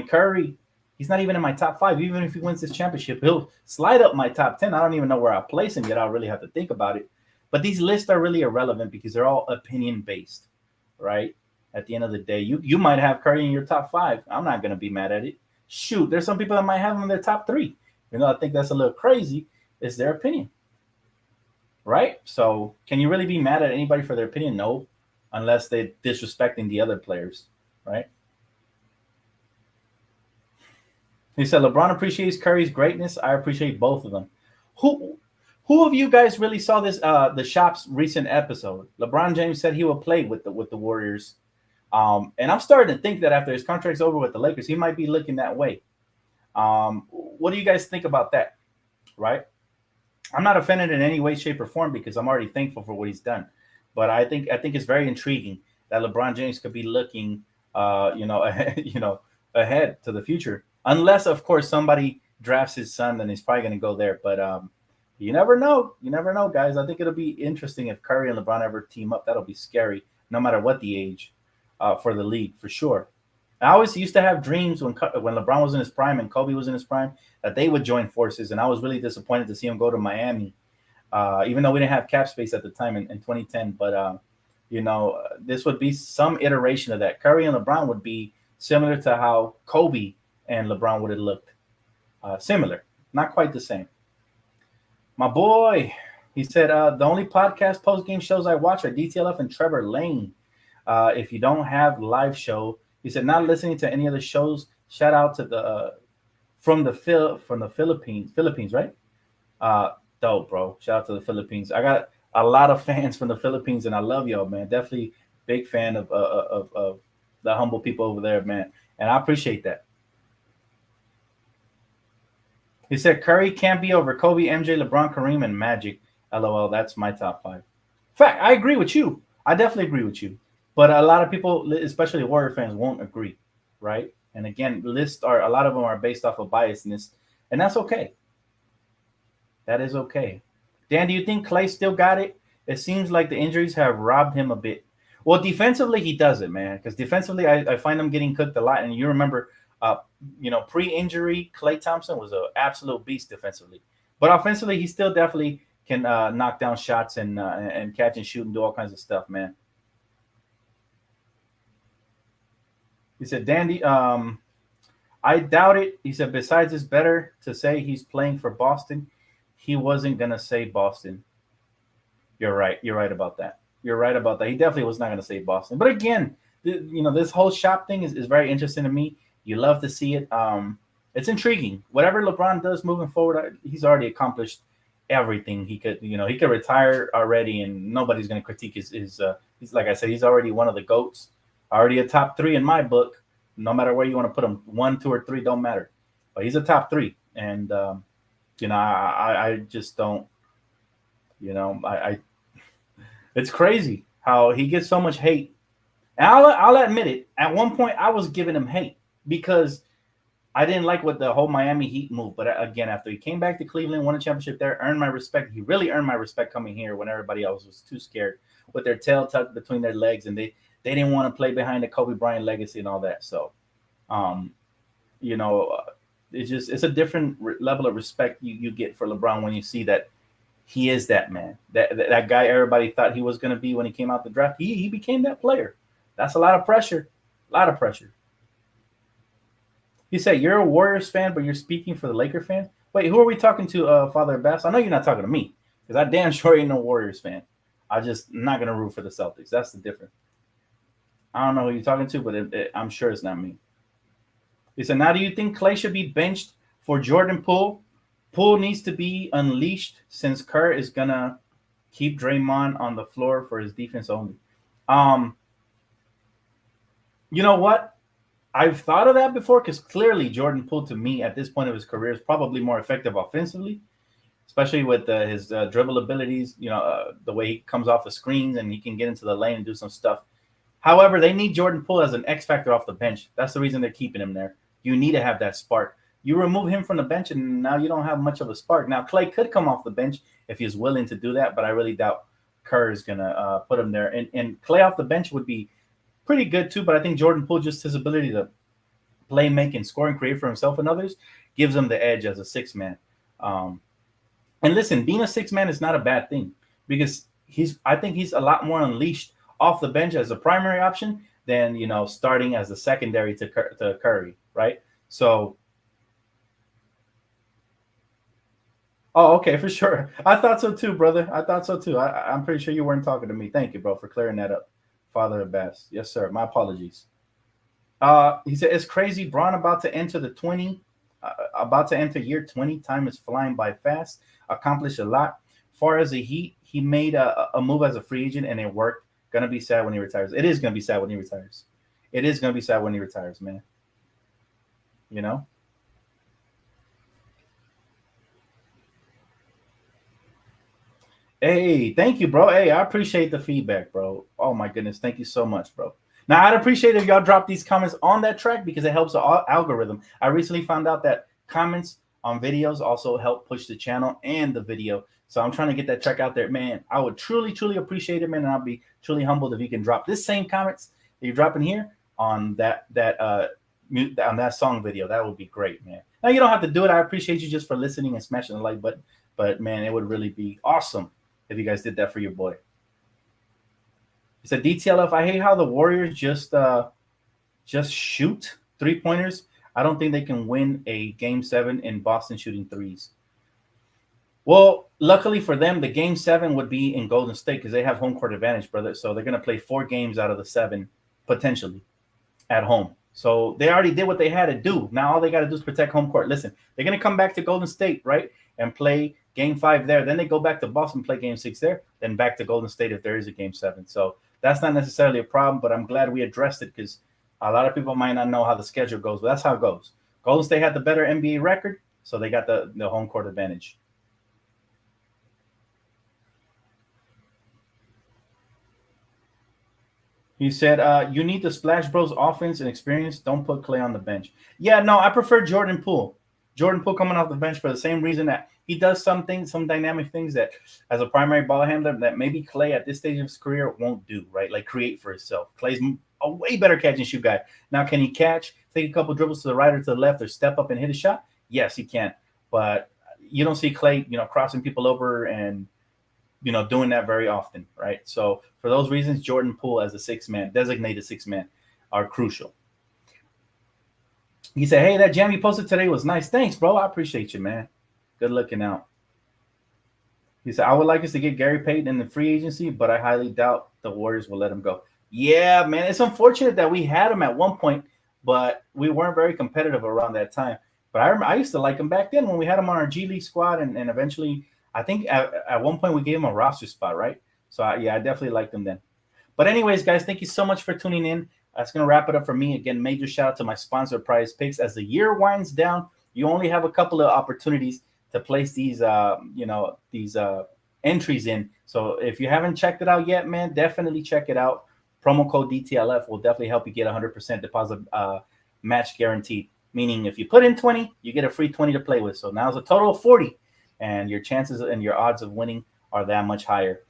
Curry, he's not even in my top 5. Even if he wins this championship, he'll slide up my top 10. I don't even know where I place him yet. I'll really have to think about it. But these lists are really irrelevant because they're all opinion based, right? At the end of the day, you might have Curry in your top 5. I'm not going to be mad at it. Shoot, there's some people that might have him in their top 3. I think that's a little crazy. It's their opinion, right? So can you really be mad at anybody for their opinion? No, unless they're disrespecting the other players, right? He said, "LeBron appreciates Curry's greatness. I appreciate both of them." Who of you guys really saw this the Shop's recent episode? LeBron James said he will play with the Warriors. And I'm starting to think that after his contract's over with the Lakers, he might be looking that way. What do you guys think about that? Right? I'm not offended in any way, shape, or form because I'm already thankful for what he's done. But I think it's very intriguing that LeBron James could be looking, ahead to the future, unless of course somebody drafts his son, then he's probably going to go there. But You never know. You never know, guys. I think it'll be interesting if Curry and LeBron ever team up. That'll be scary, no matter what the age, for the league for sure. I always used to have dreams when LeBron was in his prime and Kobe was in his prime that they would join forces, and I was really disappointed to see him go to Miami, even though we didn't have cap space at the time in 2010. But this would be some iteration of that. Curry and LeBron would be similar to how Kobe and LeBron would have looked. Similar, not quite the same. My boy, he said, the only podcast post-game shows I watch are DtLF and Trevor Lane. If you don't have live show, he said, not listening to any other shows. Shout out to the from the Philippines, right? Dope, bro. Shout out to the Philippines. I got a lot of fans from the Philippines, and I love y'all, man. Definitely big fan of the humble people over there, man. And I appreciate that. He said Curry can't be over Kobe, MJ, LeBron, Kareem, and Magic. LOL, that's my top 5. Fact, I agree with you. I definitely agree with you. But a lot of people, especially Warrior fans, won't agree, right? And again, a lot of them are based off of biasness, and that's okay. That is okay. Dan, do you think Klay still got it? It seems like the injuries have robbed him a bit. Well, defensively, he doesn't, man. Because defensively, I find him getting cooked a lot. And you remember, pre-injury, Klay Thompson was an absolute beast defensively. But offensively, he still definitely can knock down shots and catch and shoot and do all kinds of stuff, man. He said, Dandy, I doubt it. He said, besides, it's better to say he's playing for Boston. He wasn't going to say Boston. You're right. You're right about that. You're right about that. He definitely was not going to say Boston. But again, this whole shop thing is very interesting to me. You love to see it. It's intriguing. Whatever LeBron does moving forward, he's already accomplished everything he could. He could retire already, and nobody's going to critique his. He's like I said, he's already one of the GOATs. Already a top 3 in my book. No matter where you want to put him, 1, 2, or 3 don't matter. But he's a top 3, and I just don't. It's crazy how he gets so much hate. And I'll admit it. At one point, I was giving him hate because I didn't like what the whole Miami Heat move. But again, after he came back to Cleveland, won a championship there, earned my respect. He really earned my respect coming here when everybody else was too scared with their tail tucked between their legs, and they didn't want to play behind the Kobe Bryant legacy and all that. So, it's a different level of respect you get for LeBron when you see that he is that man, that guy everybody thought he was going to be when he came out the draft. He became that player. That's a lot of pressure. He said, you're a Warriors fan, but you're speaking for the Laker fan. Wait, who are we talking to, Father Bass? I know you're not talking to me because I damn sure ain't no Warriors fan. I'm just not going to root for the Celtics. That's the difference. I don't know who you're talking to, but I'm sure it's not me. He said, now do you think Klay should be benched for Jordan Poole? Poole needs to be unleashed since Kerr is going to keep Draymond on the floor for his defense only. You know what? I've thought of that before because clearly Jordan Poole, to me, at this point of his career, is probably more effective offensively, especially with his dribble abilities, the way he comes off the screens and he can get into the lane and do some stuff. However, they need Jordan Poole as an X factor off the bench. That's the reason they're keeping him there. You need to have that spark. You remove him from the bench, and now you don't have much of a spark. Now, Klay could come off the bench if he's willing to do that, but I really doubt Kerr is going to put him there. And Klay off the bench would be pretty good too, but I think Jordan Poole, just his ability to play, make, and score and create for himself and others gives him the edge as a 6-man. And listen, being a 6-man is not a bad thing because I think he's a lot more unleashed off the bench as a primary option than, starting as the secondary to Curry, right? So, okay, for sure. I thought so too, brother. I thought so too. I'm pretty sure you weren't talking to me. Thank you, bro, for clearing that up. Father Abbas. Yes, sir. My apologies. He said, it's crazy. Braun about to enter year 20. Time is flying by fast. Accomplished a lot. Far as the Heat, he made a move as a free agent and it worked. Gonna be sad when he retires. It is gonna be sad when he retires. It is gonna be sad when he retires, man. Hey, thank you, bro. Hey, I appreciate the feedback, bro. Oh my goodness, thank you so much, bro. Now, I'd appreciate if y'all drop these comments on that track because it helps the algorithm. I recently found out that comments on videos also help push the channel and the video. So I'm trying to get that track out there, man. I would truly, truly appreciate it, man. And I'll be truly humbled if you can drop this same comments that you're dropping here on that song video. That would be great, man. Now you don't have to do it. I appreciate you just for listening and smashing the like button. But man, it would really be awesome if you guys did that for your boy. He said, DtLF, I hate how the Warriors just shoot 3-pointers. I don't think they can win a Game 7 in Boston shooting threes. Well, luckily for them, the Game 7 would be in Golden State because they have home court advantage, brother. So they're going to play 4 games out of the 7 potentially at home. So they already did what they had to do. Now all they got to do is protect home court. Listen, they're going to come back to Golden State, right, and play Game 5 there. Then they go back to Boston, play Game 6 there, then back to Golden State if there is a Game 7. So that's not necessarily a problem, but I'm glad we addressed it because a lot of people might not know how the schedule goes, but that's how it goes. Golden State had the better NBA record, so they got the home court advantage. He said, you need the Splash Bros offense and experience. Don't put Clay on the bench. Yeah, no, I prefer Jordan Poole. Jordan Poole coming off the bench for the same reason that he does some dynamic things that as a primary ball handler that maybe Clay at this stage of his career won't do, right? Like create for himself. Clay's a way better catch and shoot guy. Now, can he catch, take a couple dribbles to the right or to the left or step up and hit a shot? Yes, he can. But you don't see Clay, crossing people over and, doing that very often, right? So for those reasons, Jordan Poole as a designated six man are crucial. He said, hey, that jam you posted today was nice. Thanks, bro. I appreciate you, man. Good looking out. He said, I would like us to get Gary Payton in the free agency, but I highly doubt the Warriors will let him go. Yeah, man, it's unfortunate that we had him at one point, but we weren't very competitive around that time. But I used to like him back then when we had him on our G League squad, and eventually, I think at one point we gave him a roster spot, right? So, I definitely liked him then. But anyways, guys, thank you so much for tuning in. That's going to wrap it up for me. Again, major shout out to my sponsor, Prize Picks. As the year winds down, you only have a couple of opportunities to place these, entries in. So if you haven't checked it out yet, man, definitely check it out. Promo code DTLF will definitely help you get 100% deposit match guaranteed. Meaning if you put in 20, you get a free 20 to play with. So now it's a total of 40, and your chances and your odds of winning are that much higher.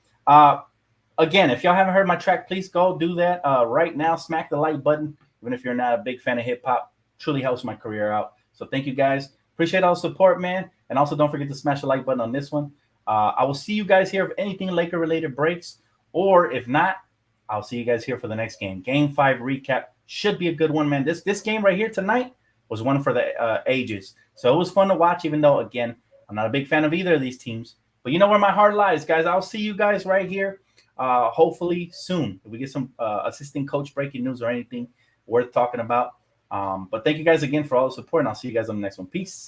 Again, if y'all haven't heard my track, please go do that right now. Smack the like button, even if you're not a big fan of hip hop. Truly helps my career out. So thank you guys. Appreciate all the support, man. And also don't forget to smash the like button on this one. I will see you guys here if anything Laker related breaks, or if not, I'll see you guys here for the next game. Game 5 recap should be a good one, man. This game right here tonight was one for the ages. So it was fun to watch, even though, again, I'm not a big fan of either of these teams. But you know where my heart lies, guys. I'll see you guys right here. Hopefully soon, if we get some assistant coach breaking news or anything worth talking about. But thank you guys again for all the support, and I'll see you guys on the next one. Peace.